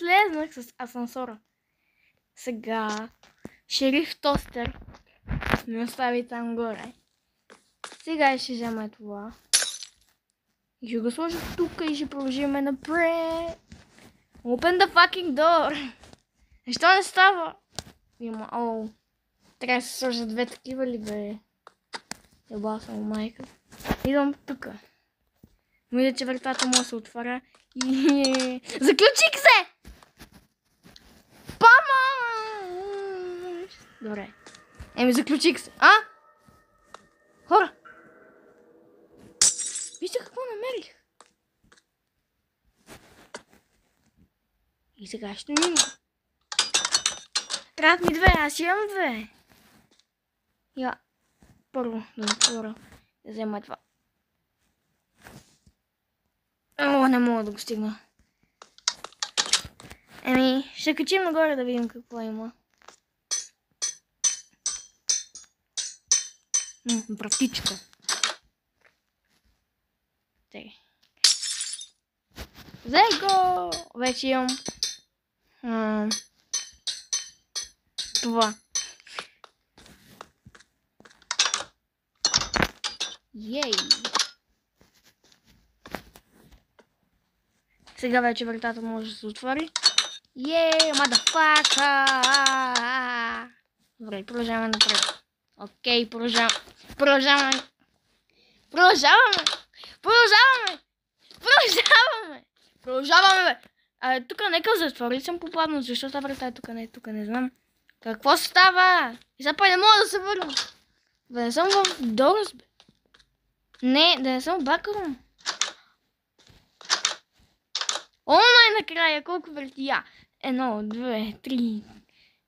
слезнах с асансора. Сега шериф Тостер ме остави там горе. Сега ще взема това. И ще го сложа тук и ще продължим напред. Open the fucking door! Защо не става? Има, трябва да се сложа две такива ли бе? Ебал съм майка. Идвам тука. Мисля, че вратата може да се отваря. Заключих се! Помощ! Добре. Заключих се. Хора! Вижте какво намерих. И сега ще мина. Трябват ми две, аз имам две. Първо да отворя. Да взема това. Не мога да го стигна. Ще качим нагоре да видим какво има. Вратичка. Взе го! Вече имам това. Ей! Сега вече вратата може да се отвори. Мадафака! Добре, продължаваме напред. Окей, продължаваме. Тук нека затвори съм попаднал, защо тази врата е тук, не знам. Какво става? И сега не мога да се върна. Да не съм в Дорс, бе. Не, да не съм в Бакарум. Най-накрая, колко въртия? 1, 2, 3,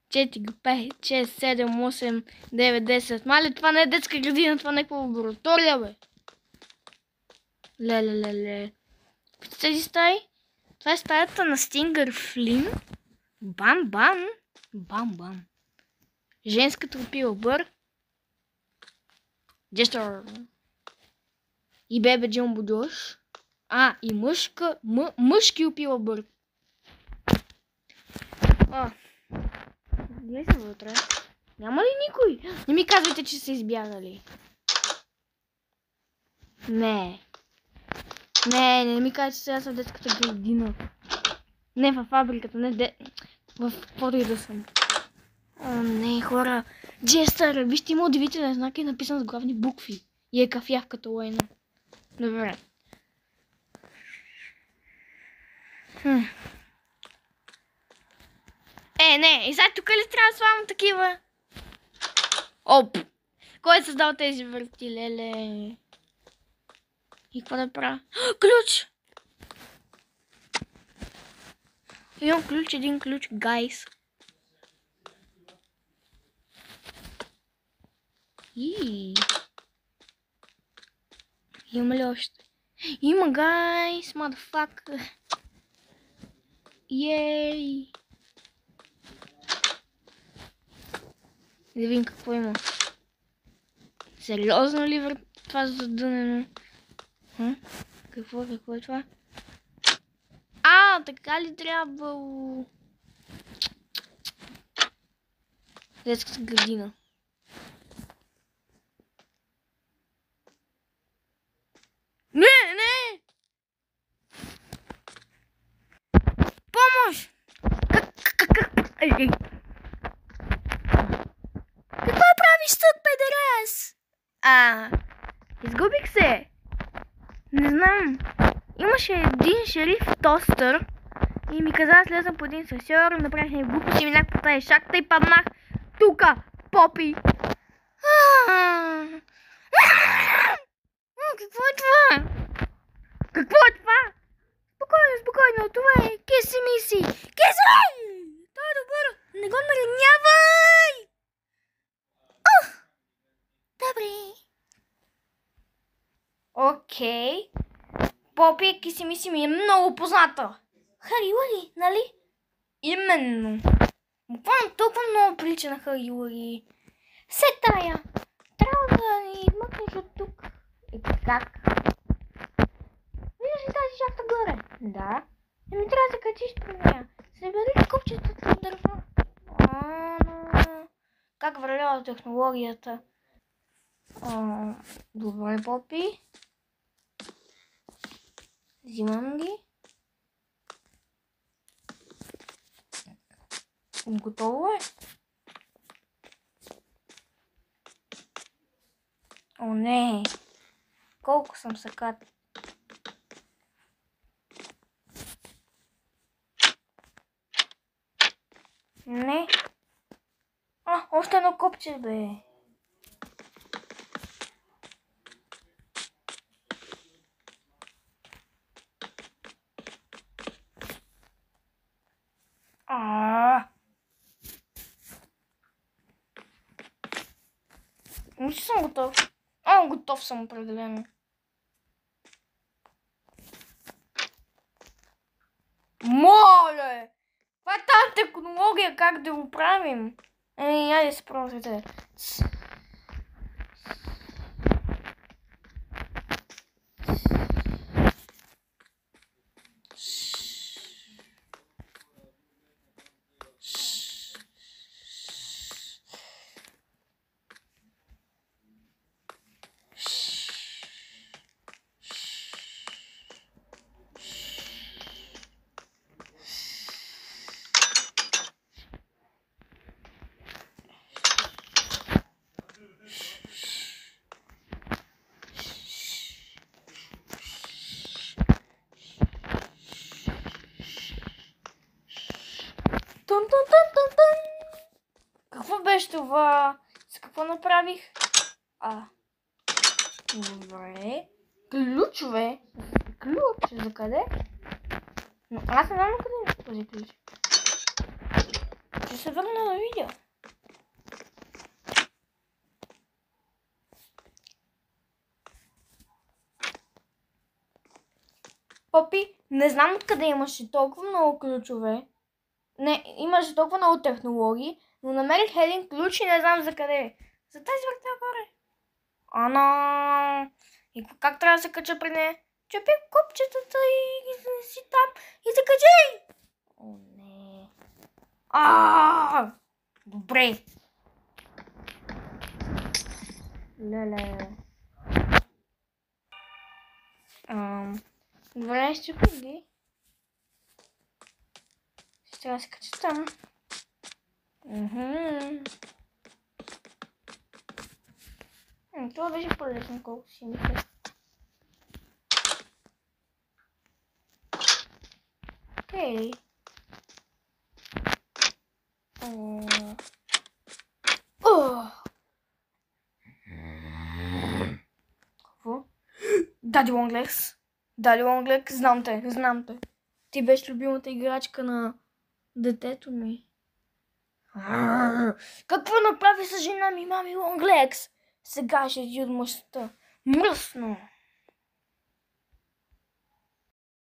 4, 5, 6, 7, 8, 9, 10. Мале, това не е детска градина, това не е лаборатория, бе. Леле. Какви тези стаи? Това е стаята на Стингър Флин. Бам. Женската опила бър. Джестър. И бебе Джумбо Дош. И мъжки опила бър. Гледай се вътре. Няма ли никой? Не ми казвайте, че са избягали. Не ми казвайте, че сега съм в детската градина. Не във фабриката, в каквото и да съм. Не, хора. Джестър, вижте, има удивителен знак и е написан с главни букви. И е кафяв като лайна. Добре. Не, и сега тук ли трябва да слагам такива? Кой е създал тези върти, леле? И какво да правя? Ключ! Имам един ключ, гайс. Има ли още? Има, гайс, motherfucker. Ей! Да видим какво има. Сериозно ли това задънено? Какво е това? Така ли трябва? Детската градина. Не! Помощ! Какво правиш тук, педерас? Изгубих се. Не знам. Имаше един шериф Тостър и ми каза да слезам по един сесьор, направих някакви глупости, минах по тази шахта и паднах тука, попи. Какво е това? Спокойно, това е киси-миси. Той е добър. Не го наранявай. Добре. Окей. Попи киси-миси ми е много позната. Хари Лари, нали? Именно. Буквално толкова много прилича на Хари Лари. Се тая. Трябва да ни мъкнеш от тук. И как? Виждаш ли тази шахта горе? Да. Трябва да се качиш по нея. Събери копчетата от дърво. Как върлява технологията? Добре, Попи. Взимам ги. Готово е. О, не. Колко съм сакат. Не. Още едно копче, бе. Мисля, съм готов. Готов съм определено. Моля! Това е тази технология, как да го правим? Айде се пробвайте. Какво беше това? С какво направих? Добре. Ключове? Ключ? За къде? Но аз не знам на къде е този ключ. Ще се върна да видя. Попи, не знам откъде имаше толкова много ключове. Не, имаше толкова много технологии, но намерих един ключ и не знам за къде. За тази върта горе. И как трябва да се кача при нея? Чупи копчетата и си там и се качи! О, не. Добре. Леле. Добре, ще ходи. Ще трябва да се кача там. Това беше по-лесно, колко си мисля. Окей. Какво? Дади Лонглекс. Дади Лонглекс, знам те. Ти беше любимата играчка на детето ми. Какво направи с жена ми, мами Лонглекс? Сега ще ти отмъща. Мръсно!